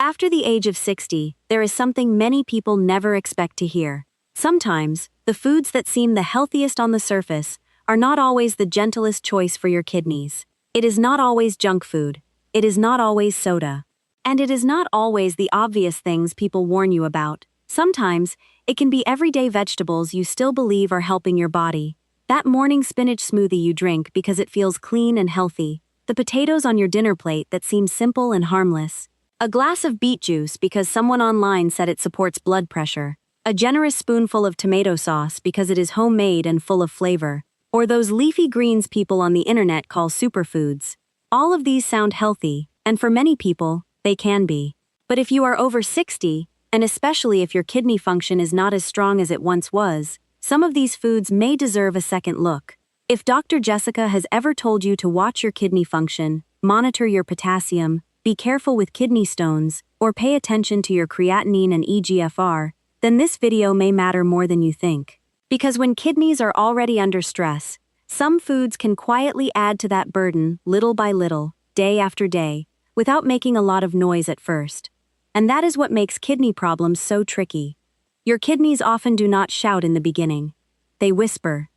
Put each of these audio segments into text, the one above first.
After the age of 60, there is something many people never expect to hear. Sometimes, the foods that seem the healthiest on the surface are not always the gentlest choice for your kidneys. It is not always junk food. It is not always soda. And it is not always the obvious things people warn you about. Sometimes, it can be everyday vegetables you still believe are helping your body. That morning spinach smoothie you drink because it feels clean and healthy. The potatoes on your dinner plate that seem simple and harmless. A glass of beet juice because someone online said it supports blood pressure. A generous spoonful of tomato sauce because it is homemade and full of flavor. Or those leafy greens people on the internet call superfoods. All of these sound healthy, and for many people, they can be. But if you are over 60, and especially if your kidney function is not as strong as it once was, some of these foods may deserve a second look. If Dr. Jessica has ever told you to watch your kidney function, monitor your potassium, be careful with kidney stones, or pay attention to your creatinine and eGFR, then this video may matter more than you think. Because when kidneys are already under stress, some foods can quietly add to that burden little by little, day after day, without making a lot of noise at first. And that is what makes kidney problems so tricky. Your kidneys often do not shout in the beginning. They whisper.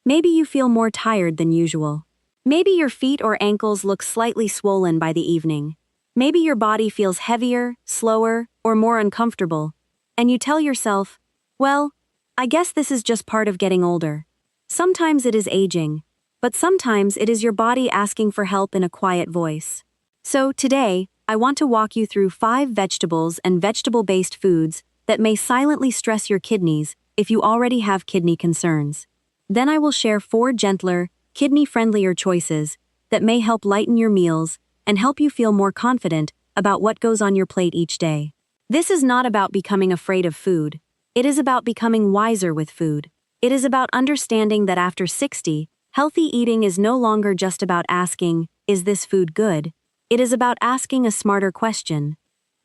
Maybe you feel more tired than usual. Maybe your feet or ankles look slightly swollen by the evening. Maybe your body feels heavier, slower, or more uncomfortable. And you tell yourself, well, I guess this is just part of getting older. Sometimes it is aging, but sometimes it is your body asking for help in a quiet voice. So today, I want to walk you through 5 vegetables and vegetable-based foods that may silently stress your kidneys if you already have kidney concerns. Then I will share 4 gentler, kidney-friendlier choices that may help lighten your meals and help you feel more confident about what goes on your plate each day. This is not about becoming afraid of food. It is about becoming wiser with food. It is about understanding that after 60, healthy eating is no longer just about asking, is this food good? It is about asking a smarter question.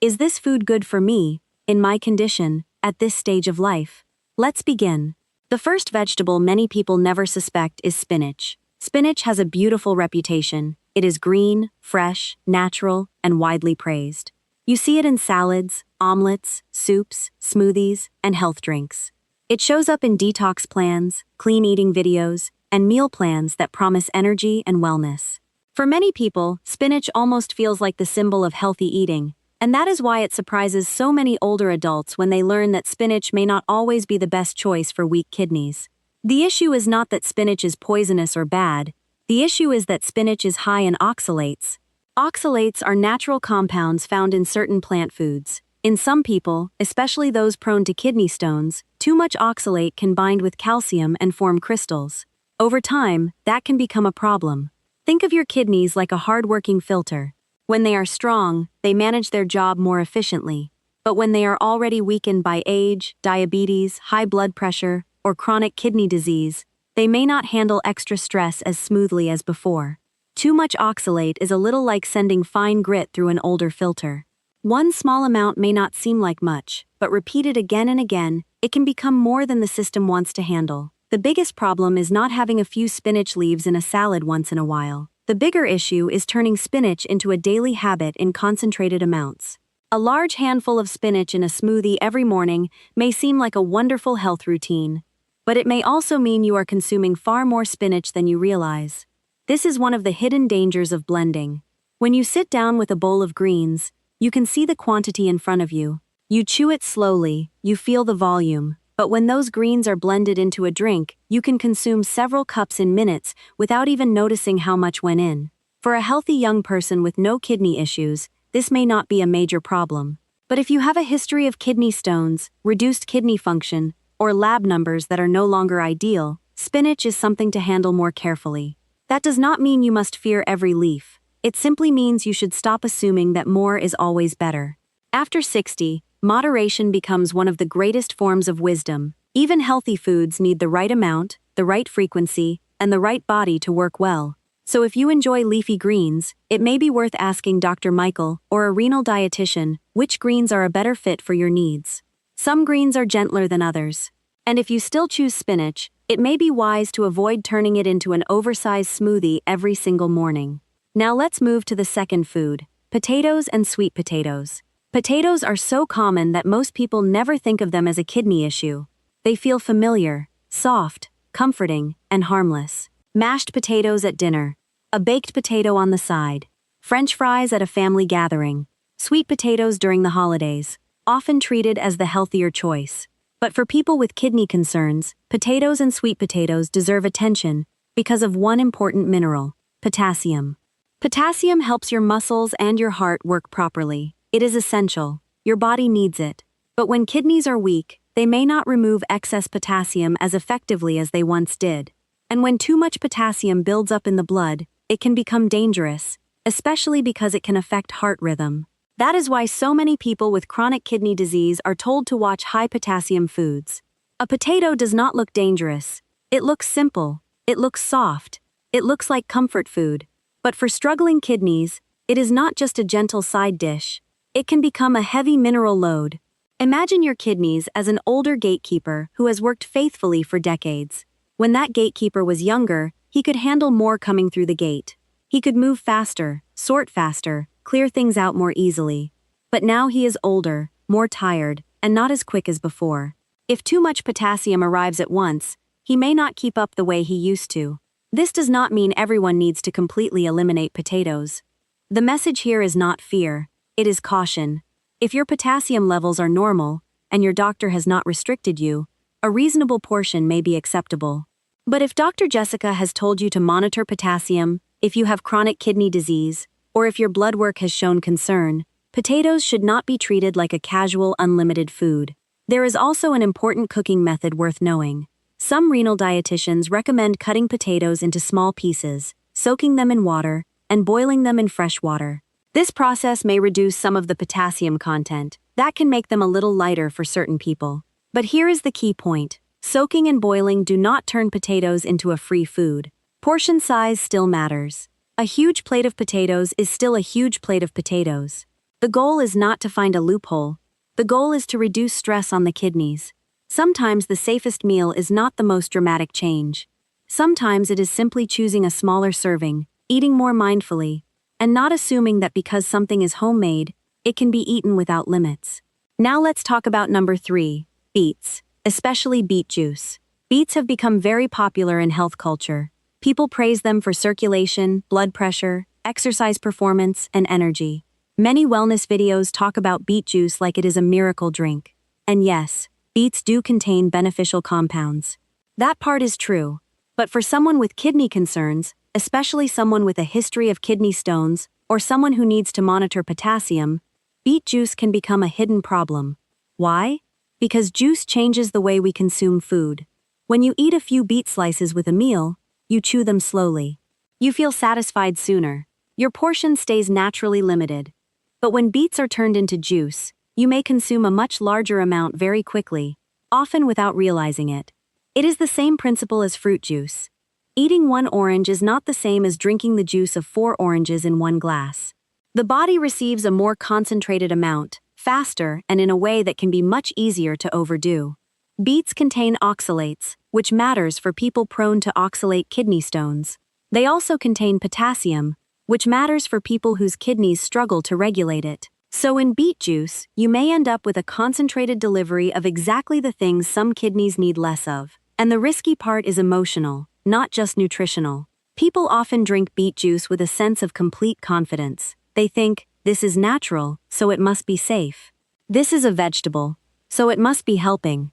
Is this food good for me, in my condition, at this stage of life? Let's begin. The first vegetable many people never suspect is spinach. Spinach has a beautiful reputation. It is green, fresh, natural, and widely praised. You see it in salads, omelets, soups, smoothies, and health drinks. It shows up in detox plans, clean eating videos, and meal plans that promise energy and wellness. For many people, spinach almost feels like the symbol of healthy eating, and that is why it surprises so many older adults when they learn that spinach may not always be the best choice for weak kidneys. The issue is not that spinach is poisonous or bad. The issue is that spinach is high in oxalates. Oxalates are natural compounds found in certain plant foods. In some people, especially those prone to kidney stones, too much oxalate can bind with calcium and form crystals. Over time, that can become a problem. Think of your kidneys like a hard-working filter. When they are strong, they manage their job more efficiently. But when they are already weakened by age, diabetes, high blood pressure, or chronic kidney disease, they may not handle extra stress as smoothly as before. Too much oxalate is a little like sending fine grit through an older filter. One small amount may not seem like much, but repeated again and again, it can become more than the system wants to handle. The biggest problem is not having a few spinach leaves in a salad once in a while. The bigger issue is turning spinach into a daily habit in concentrated amounts. A large handful of spinach in a smoothie every morning may seem like a wonderful health routine, but it may also mean you are consuming far more spinach than you realize. This is one of the hidden dangers of blending. When you sit down with a bowl of greens, you can see the quantity in front of you. You chew it slowly, you feel the volume, but when those greens are blended into a drink, you can consume several cups in minutes without even noticing how much went in. For a healthy young person with no kidney issues, this may not be a major problem. But if you have a history of kidney stones, reduced kidney function, or lab numbers that are no longer ideal, spinach is something to handle more carefully. That does not mean you must fear every leaf. It simply means you should stop assuming that more is always better. After 60, moderation becomes one of the greatest forms of wisdom. Even healthy foods need the right amount, the right frequency, and the right body to work well. So if you enjoy leafy greens, it may be worth asking Dr. Michael or a renal dietitian which greens are a better fit for your needs. Some greens are gentler than others. And if you still choose spinach, it may be wise to avoid turning it into an oversized smoothie every single morning. Now let's move to the second food, potatoes and sweet potatoes. Potatoes are so common that most people never think of them as a kidney issue. They feel familiar, soft, comforting, and harmless. Mashed potatoes at dinner. A baked potato on the side. French fries at a family gathering. Sweet potatoes during the holidays. Often treated as the healthier choice. But for people with kidney concerns, potatoes and sweet potatoes deserve attention because of one important mineral: potassium. Potassium helps your muscles and your heart work properly. It is essential. Your body needs it. But when kidneys are weak, they may not remove excess potassium as effectively as they once did. And when too much potassium builds up in the blood, it can become dangerous, especially because it can affect heart rhythm. That is why so many people with chronic kidney disease are told to watch high potassium foods. A potato does not look dangerous. It looks simple. It looks soft. It looks like comfort food. But for struggling kidneys, it is not just a gentle side dish. It can become a heavy mineral load. Imagine your kidneys as an older gatekeeper who has worked faithfully for decades. When that gatekeeper was younger, he could handle more coming through the gate. He could move faster, sort faster, clear things out more easily. But now he is older, more tired, and not as quick as before. If too much potassium arrives at once, he may not keep up the way he used to. This does not mean everyone needs to completely eliminate potatoes. The message here is not fear, it is caution. If your potassium levels are normal, and your doctor has not restricted you, a reasonable portion may be acceptable. But if Dr. Jessica has told you to monitor potassium, if you have chronic kidney disease, or if your blood work has shown concern, potatoes should not be treated like a casual, unlimited food. There is also an important cooking method worth knowing. Some renal dietitians recommend cutting potatoes into small pieces, soaking them in water, and boiling them in fresh water. This process may reduce some of the potassium content. That can make them a little lighter for certain people. But here is the key point. Soaking and boiling do not turn potatoes into a free food. Portion size still matters. A huge plate of potatoes is still a huge plate of potatoes. The goal is not to find a loophole. The goal is to reduce stress on the kidneys. Sometimes the safest meal is not the most dramatic change. Sometimes it is simply choosing a smaller serving, eating more mindfully, and not assuming that because something is homemade, it can be eaten without limits. Now let's talk about number 3, beets, especially beet juice. Beets have become very popular in health culture. People praise them for circulation, blood pressure, exercise performance, and energy. Many wellness videos talk about beet juice like it is a miracle drink. And yes, beets do contain beneficial compounds. That part is true. But for someone with kidney concerns, especially someone with a history of kidney stones, or someone who needs to monitor potassium, beet juice can become a hidden problem. Why? Because juice changes the way we consume food. When you eat a few beet slices with a meal, you chew them slowly. You feel satisfied sooner. Your portion stays naturally limited. But when beets are turned into juice, you may consume a much larger amount very quickly, often without realizing it. It is the same principle as fruit juice. Eating one orange is not the same as drinking the juice of 4 oranges in one glass. The body receives a more concentrated amount, faster, and in a way that can be much easier to overdo. Beets contain oxalates, which matters for people prone to oxalate kidney stones. They also contain potassium, which matters for people whose kidneys struggle to regulate it. So in beet juice, you may end up with a concentrated delivery of exactly the things some kidneys need less of. And the risky part is emotional, not just nutritional. People often drink beet juice with a sense of complete confidence. They think, this is natural, so it must be safe. This is a vegetable, so it must be helping.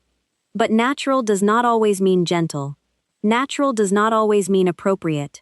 But natural does not always mean gentle. Natural does not always mean appropriate.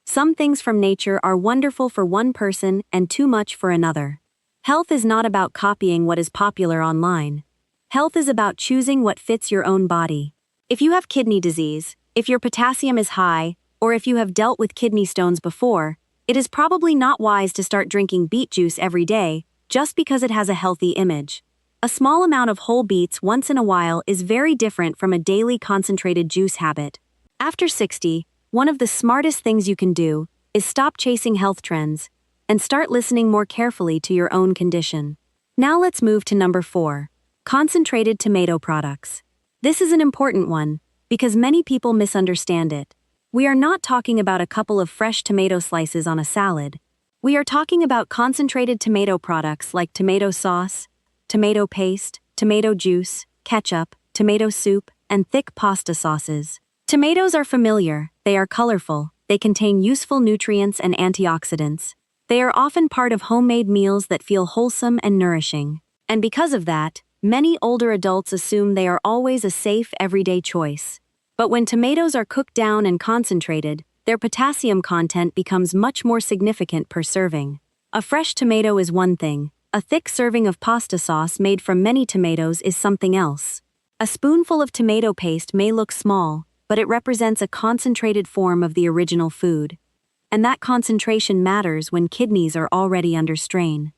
Some things from nature are wonderful for one person and too much for another. Health is not about copying what is popular online. Health is about choosing what fits your own body. If you have kidney disease, if your potassium is high, or if you have dealt with kidney stones before, it is probably not wise to start drinking beet juice every day just because it has a healthy image. A small amount of whole beets once in a while is very different from a daily concentrated juice habit. After 60, one of the smartest things you can do is stop chasing health trends and start listening more carefully to your own condition. Now let's move to number 4, concentrated tomato products. This is an important one because many people misunderstand it. We are not talking about a couple of fresh tomato slices on a salad. We are talking about concentrated tomato products like tomato sauce, tomato paste, tomato juice, ketchup, tomato soup, and thick pasta sauces. Tomatoes are familiar, they are colorful, they contain useful nutrients and antioxidants. They are often part of homemade meals that feel wholesome and nourishing. And because of that, many older adults assume they are always a safe, everyday choice. But when tomatoes are cooked down and concentrated, their potassium content becomes much more significant per serving. A fresh tomato is one thing, a thick serving of pasta sauce made from many tomatoes is something else. A spoonful of tomato paste may look small, but it represents a concentrated form of the original food. And that concentration matters when kidneys are already under strain.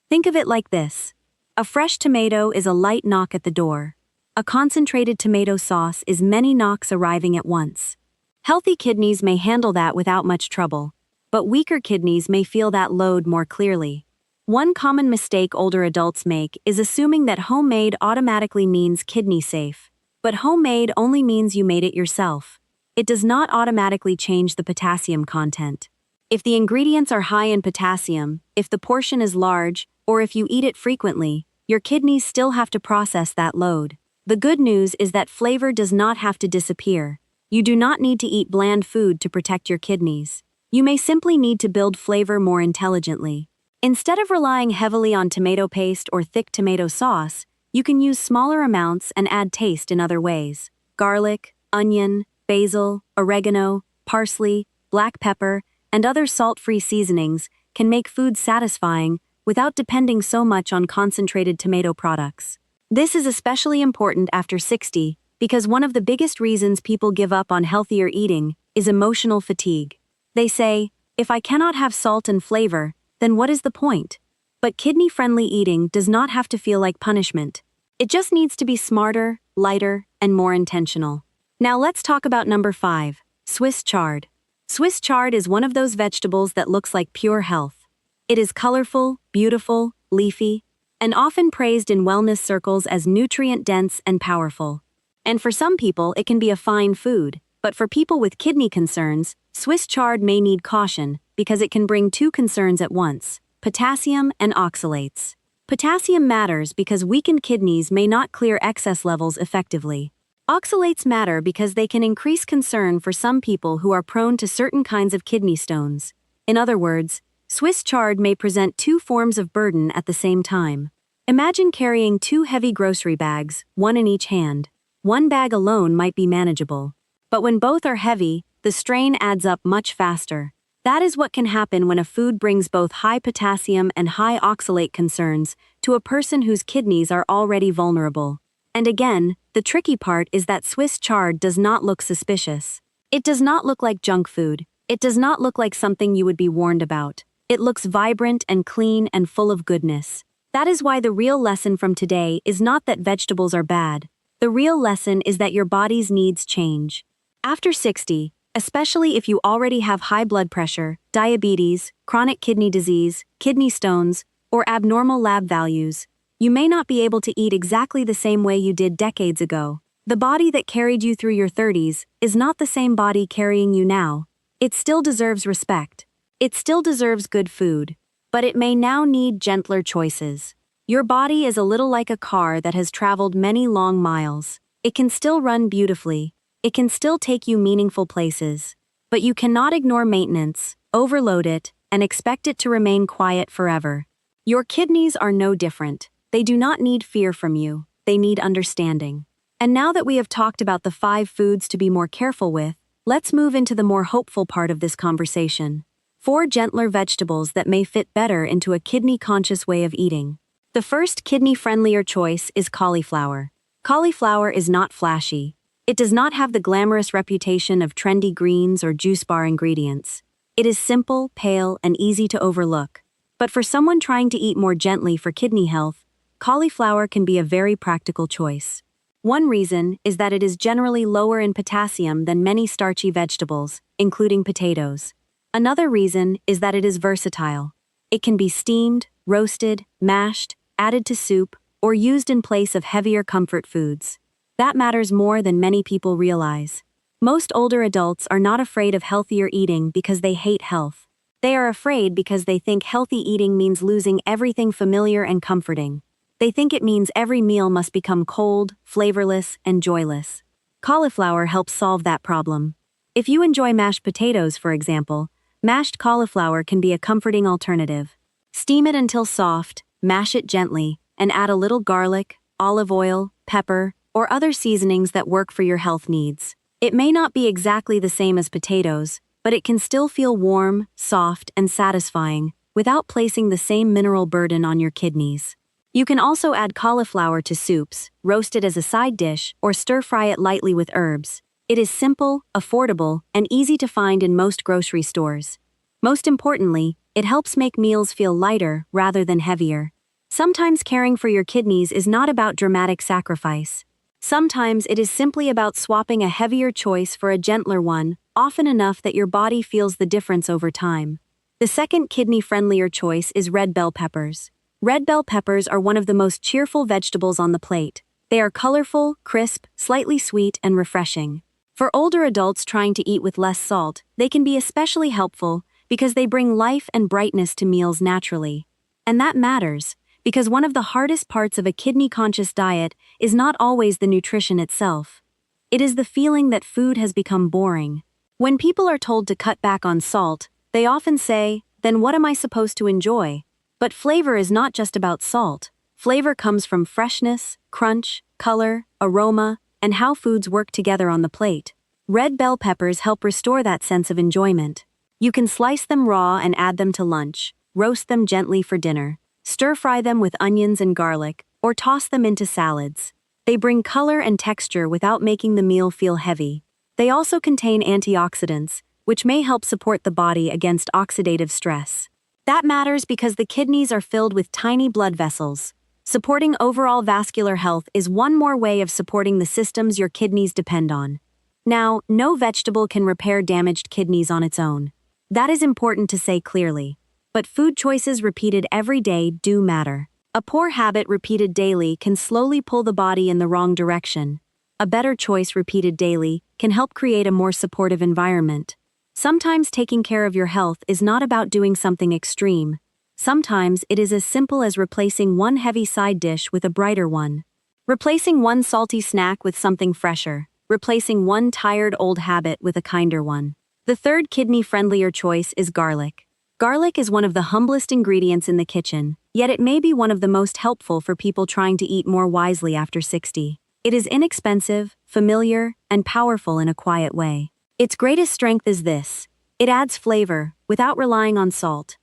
Think of it like this. A fresh tomato is a light knock at the door. A concentrated tomato sauce is many knocks arriving at once. Healthy kidneys may handle that without much trouble, but weaker kidneys may feel that load more clearly. One common mistake older adults make is assuming that homemade automatically means kidney safe. But homemade only means you made it yourself. It does not automatically change the potassium content. If the ingredients are high in potassium, if the portion is large, or if you eat it frequently, your kidneys still have to process that load. The good news is that flavor does not have to disappear. You do not need to eat bland food to protect your kidneys. You may simply need to build flavor more intelligently. Instead of relying heavily on tomato paste or thick tomato sauce, you can use smaller amounts and add taste in other ways. Garlic, onion, basil, oregano, parsley, black pepper, and other salt-free seasonings can make food satisfying without depending so much on concentrated tomato products. This is especially important after 60 because one of the biggest reasons people give up on healthier eating is emotional fatigue. They say, if I cannot have salt and flavor, then what is the point? But kidney-friendly eating does not have to feel like punishment. It just needs to be smarter, lighter, and more intentional. Now let's talk about number 5, Swiss chard. Swiss chard is one of those vegetables that looks like pure health. It is colorful, beautiful, leafy, and often praised in wellness circles as nutrient-dense and powerful. And for some people, it can be a fine food, but for people with kidney concerns, Swiss chard may need caution because it can bring two concerns at once: potassium and oxalates. Potassium matters because weakened kidneys may not clear excess levels effectively. Oxalates matter because they can increase concern for some people who are prone to certain kinds of kidney stones. In other words, Swiss chard may present two forms of burden at the same time. Imagine carrying two heavy grocery bags, one in each hand. One bag alone might be manageable. But when both are heavy, the strain adds up much faster. That is what can happen when a food brings both high potassium and high oxalate concerns to a person whose kidneys are already vulnerable. And again, the tricky part is that Swiss chard does not look suspicious. It does not look like junk food. It does not look like something you would be warned about. It looks vibrant and clean and full of goodness. That is why the real lesson from today is not that vegetables are bad. The real lesson is that your body's needs change. After 60, especially if you already have high blood pressure, diabetes, chronic kidney disease, kidney stones, or abnormal lab values, you may not be able to eat exactly the same way you did decades ago. The body that carried you through your 30s is not the same body carrying you now. It still deserves respect. It still deserves good food. But it may now need gentler choices. Your body is a little like a car that has traveled many long miles. It can still run beautifully. It can still take you meaningful places. But you cannot ignore maintenance, overload it, and expect it to remain quiet forever. Your kidneys are no different. They do not need fear from you. They need understanding. And now that we have talked about the 5 foods to be more careful with, let's move into the more hopeful part of this conversation. 4 gentler vegetables that may fit better into a kidney-conscious way of eating. The first kidney-friendlier choice is cauliflower. Cauliflower is not flashy. It does not have the glamorous reputation of trendy greens or juice bar ingredients. It is simple, pale, and easy to overlook. But for someone trying to eat more gently for kidney health, cauliflower can be a very practical choice. One reason is that it is generally lower in potassium than many starchy vegetables, including potatoes. Another reason is that it is versatile. It can be steamed, roasted, mashed, added to soup, or used in place of heavier comfort foods. That matters more than many people realize. Most older adults are not afraid of healthier eating because they hate health. They are afraid because they think healthy eating means losing everything familiar and comforting. They think it means every meal must become cold, flavorless, and joyless. Cauliflower helps solve that problem. If you enjoy mashed potatoes, for example, mashed cauliflower can be a comforting alternative. Steam it until soft, mash it gently, and add a little garlic, olive oil, pepper, or other seasonings that work for your health needs. It may not be exactly the same as potatoes, but it can still feel warm, soft, and satisfying, without placing the same mineral burden on your kidneys. You can also add cauliflower to soups, roast it as a side dish, or stir-fry it lightly with herbs. It is simple, affordable, and easy to find in most grocery stores. Most importantly, it helps make meals feel lighter rather than heavier. Sometimes caring for your kidneys is not about dramatic sacrifice. Sometimes it is simply about swapping a heavier choice for a gentler one, often enough that your body feels the difference over time. The second kidney-friendlier choice is red bell peppers. Red bell peppers are one of the most cheerful vegetables on the plate. They are colorful, crisp, slightly sweet, and refreshing. For older adults trying to eat with less salt, they can be especially helpful because they bring life and brightness to meals naturally. And that matters, because one of the hardest parts of a kidney-conscious diet is not always the nutrition itself. It is the feeling that food has become boring. When people are told to cut back on salt, they often say, "Then what am I supposed to enjoy?" But flavor is not just about salt. Flavor comes from freshness, crunch, color, aroma, and how foods work together on the plate. Red bell peppers help restore that sense of enjoyment. You can slice them raw and add them to lunch, roast them gently for dinner, stir-fry them with onions and garlic, or toss them into salads. They bring color and texture without making the meal feel heavy. They also contain antioxidants, which may help support the body against oxidative stress. That matters because the kidneys are filled with tiny blood vessels. Supporting overall vascular health is one more way of supporting the systems your kidneys depend on. Now, no vegetable can repair damaged kidneys on its own. That is important to say clearly. But food choices repeated every day do matter. A poor habit repeated daily can slowly pull the body in the wrong direction. A better choice repeated daily can help create a more supportive environment. Sometimes taking care of your health is not about doing something extreme. Sometimes it is as simple as replacing one heavy side dish with a brighter one. Replacing one salty snack with something fresher. Replacing one tired old habit with a kinder one. The third kidney-friendlier choice is garlic. Garlic is one of the humblest ingredients in the kitchen, yet it may be one of the most helpful for people trying to eat more wisely after 60. It is inexpensive, familiar, and powerful in a quiet way. Its greatest strength is this: it adds flavor, without relying on salt.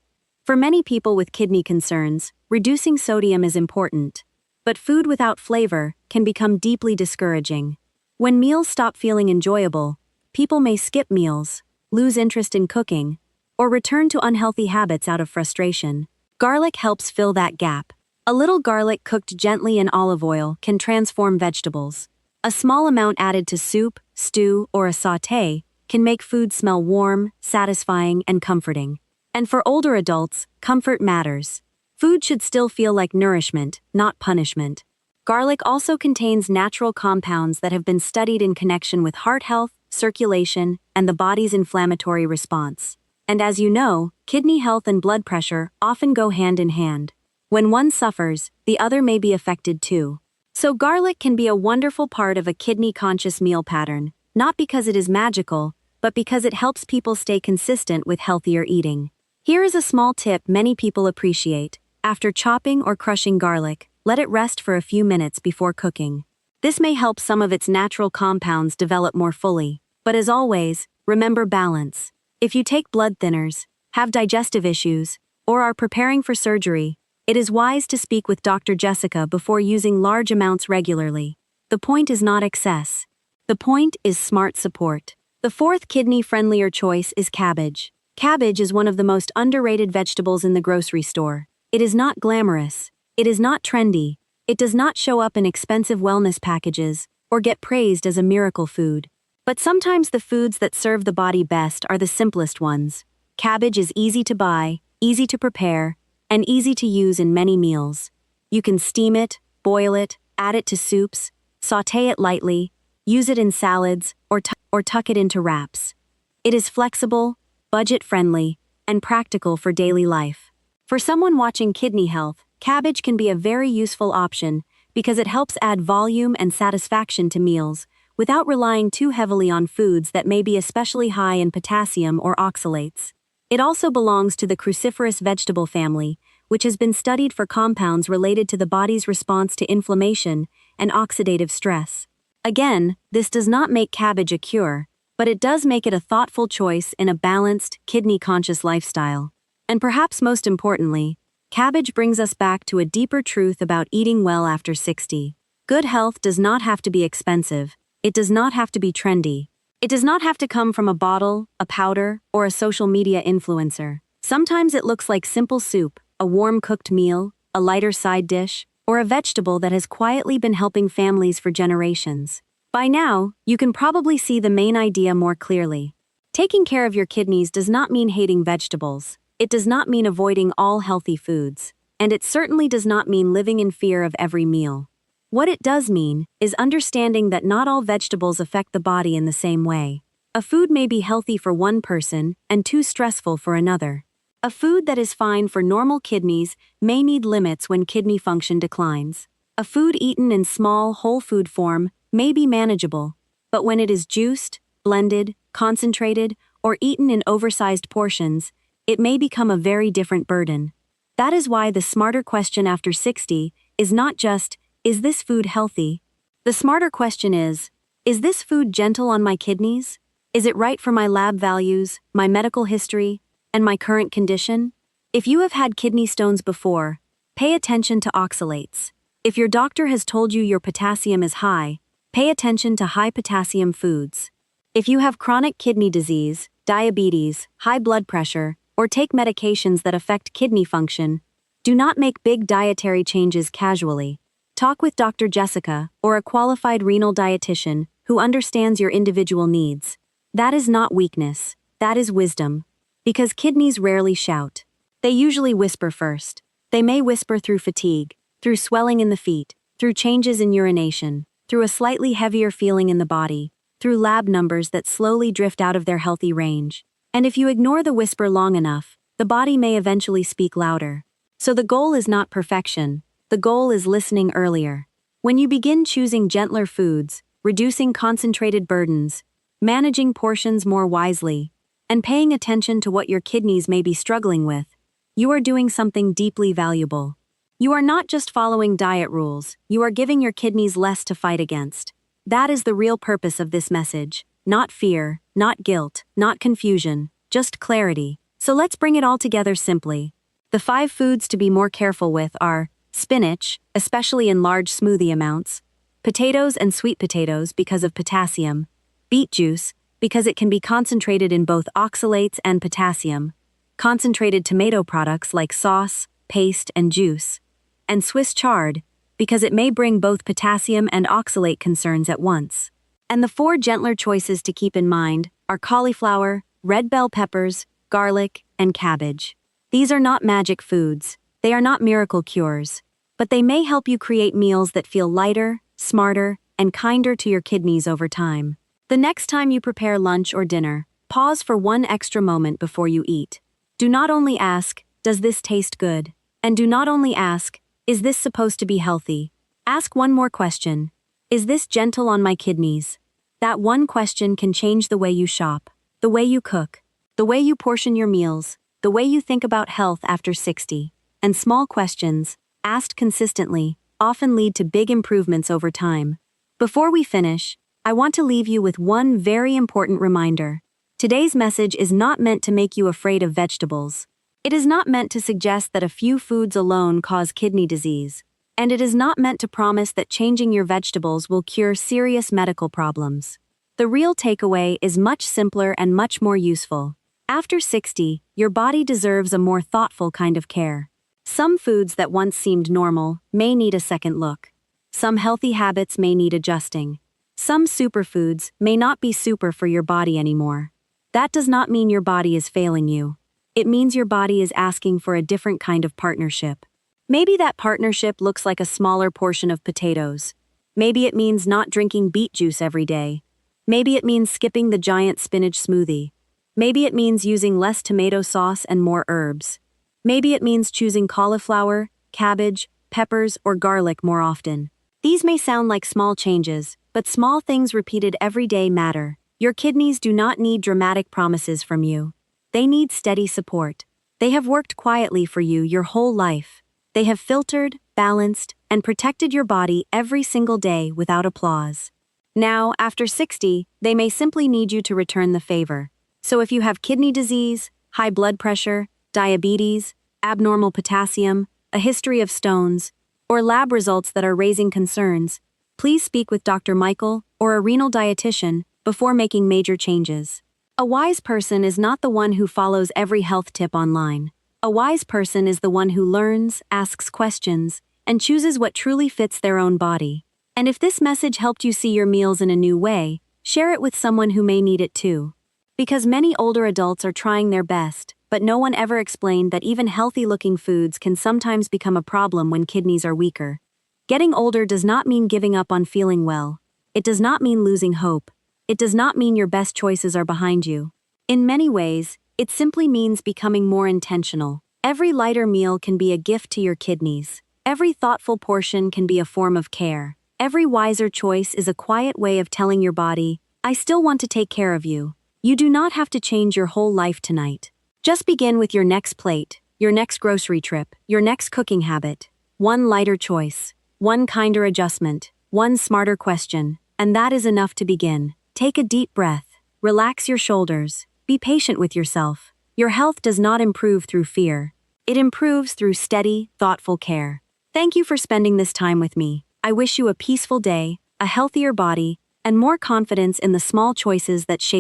For many people with kidney concerns, reducing sodium is important. But food without flavor can become deeply discouraging. When meals stop feeling enjoyable, people may skip meals, lose interest in cooking, or return to unhealthy habits out of frustration. Garlic helps fill that gap. A little garlic cooked gently in olive oil can transform vegetables. A small amount added to soup, stew, or a sauté can make food smell warm, satisfying, and comforting. And for older adults, comfort matters. Food should still feel like nourishment, not punishment. Garlic also contains natural compounds that have been studied in connection with heart health, circulation, and the body's inflammatory response. And as you know, kidney health and blood pressure often go hand in hand. When one suffers, the other may be affected too. So garlic can be a wonderful part of a kidney-conscious meal pattern, not because it is magical, but because it helps people stay consistent with healthier eating. Here is a small tip many people appreciate. After chopping or crushing garlic, let it rest for a few minutes before cooking. This may help some of its natural compounds develop more fully. But as always, remember balance. If you take blood thinners, have digestive issues, or are preparing for surgery, it is wise to speak with Dr. Jessica before using large amounts regularly. The point is not excess. The point is smart support. The fourth kidney-friendlier choice is cabbage. Cabbage is one of the most underrated vegetables in the grocery store. It is not glamorous. It is not trendy. It does not show up in expensive wellness packages or get praised as a miracle food. But sometimes the foods that serve the body best are the simplest ones. Cabbage is easy to buy, easy to prepare, and easy to use in many meals. You can steam it, boil it, add it to soups, sauté it lightly, use it in salads, or tuck it into wraps. It is flexible, budget-friendly, and practical for daily life. For someone watching kidney health, Cabbage can be a very useful option because it helps add volume and satisfaction to meals without relying too heavily on foods that may be especially high in potassium or oxalates. It also belongs to the cruciferous vegetable family, which has been studied for compounds related to the body's response to inflammation and oxidative stress. Again, this does not make cabbage a cure, but it does make it a thoughtful choice in a balanced, kidney-conscious lifestyle. And perhaps most importantly, cabbage brings us back to a deeper truth about eating well after 60. Good health does not have to be expensive. It does not have to be trendy. It does not have to come from a bottle, a powder, or a social media influencer. Sometimes it looks like simple soup, a warm cooked meal, a lighter side dish, or a vegetable that has quietly been helping families for generations. By now, you can probably see the main idea more clearly. Taking care of your kidneys does not mean hating vegetables. It does not mean avoiding all healthy foods. And it certainly does not mean living in fear of every meal. What it does mean is understanding that not all vegetables affect the body in the same way. A food may be healthy for one person and too stressful for another. A food that is fine for normal kidneys may need limits when kidney function declines. A food eaten in small, whole food form may be manageable, but when it is juiced, blended, concentrated, or eaten in oversized portions, it may become a very different burden. That is why the smarter question after 60 is not just, is this food healthy? The smarter question is this food gentle on my kidneys? Is it right for my lab values, my medical history, and my current condition? If you have had kidney stones before, pay attention to oxalates. If your doctor has told you your potassium is high, pay attention to high potassium foods. If you have chronic kidney disease, diabetes, high blood pressure, or take medications that affect kidney function, do not make big dietary changes casually. Talk with Dr. Jessica or a qualified renal dietitian who understands your individual needs. That is not weakness, that is wisdom. Because kidneys rarely shout. They usually whisper first. They may whisper through fatigue, through swelling in the feet, through changes in urination, through a slightly heavier feeling in the body, through lab numbers that slowly drift out of their healthy range. And if you ignore the whisper long enough, the body may eventually speak louder. So the goal is not perfection. The goal is listening earlier. When you begin choosing gentler foods, reducing concentrated burdens, managing portions more wisely, and paying attention to what your kidneys may be struggling with, you are doing something deeply valuable. You are not just following diet rules, you are giving your kidneys less to fight against. That is the real purpose of this message. Not fear, not guilt, not confusion, just clarity. So let's bring it all together simply. The 5 foods to be more careful with are spinach, especially in large smoothie amounts, potatoes and sweet potatoes because of potassium, beet juice, because it can be concentrated in both oxalates and potassium, concentrated tomato products like sauce, paste, and juice, and Swiss chard, because it may bring both potassium and oxalate concerns at once. And the 4 gentler choices to keep in mind are cauliflower, red bell peppers, garlic, and cabbage. These are not magic foods, they are not miracle cures, but they may help you create meals that feel lighter, smarter, and kinder to your kidneys over time. The next time you prepare lunch or dinner, pause for one extra moment before you eat. Do not only ask, does this taste good? And do not only ask, is this supposed to be healthy? Ask one more question. Is this gentle on my kidneys? That one question can change the way you shop, the way you cook, the way you portion your meals, the way you think about health after 60. And small questions, asked consistently, often lead to big improvements over time. Before we finish, I want to leave you with one very important reminder. Today's message is not meant to make you afraid of vegetables. It is not meant to suggest that a few foods alone cause kidney disease. And it is not meant to promise that changing your vegetables will cure serious medical problems. The real takeaway is much simpler and much more useful. After 60, your body deserves a more thoughtful kind of care. Some foods that once seemed normal may need a second look. Some healthy habits may need adjusting. Some superfoods may not be super for your body anymore. That does not mean your body is failing you. It means your body is asking for a different kind of partnership. Maybe that partnership looks like a smaller portion of potatoes. Maybe it means not drinking beet juice every day. Maybe it means skipping the giant spinach smoothie. Maybe it means using less tomato sauce and more herbs. Maybe it means choosing cauliflower, cabbage, peppers, or garlic more often. These may sound like small changes, but small things repeated every day matter. Your kidneys do not need dramatic promises from you. They need steady support. They have worked quietly for you your whole life. They have filtered, balanced, and protected your body every single day without applause. Now, after 60, they may simply need you to return the favor. So if you have kidney disease, high blood pressure, diabetes, abnormal potassium, a history of stones, or lab results that are raising concerns, please speak with Dr. Michael or a renal dietitian before making major changes. A wise person is not the one who follows every health tip online. A wise person is the one who learns, asks questions, and chooses what truly fits their own body. And if this message helped you see your meals in a new way, share it with someone who may need it too. Because many older adults are trying their best, but no one ever explained that even healthy-looking foods can sometimes become a problem when kidneys are weaker. Getting older does not mean giving up on feeling well. It does not mean losing hope. It does not mean your best choices are behind you. In many ways, it simply means becoming more intentional. Every lighter meal can be a gift to your kidneys. Every thoughtful portion can be a form of care. Every wiser choice is a quiet way of telling your body, I still want to take care of you. You do not have to change your whole life tonight. Just begin with your next plate, your next grocery trip, your next cooking habit. One lighter choice, one kinder adjustment, one smarter question, and that is enough to begin. Take a deep breath, relax your shoulders, be patient with yourself. Your health does not improve through fear. It improves through steady, thoughtful care. Thank you for spending this time with me. I wish you a peaceful day, a healthier body, and more confidence in the small choices that shape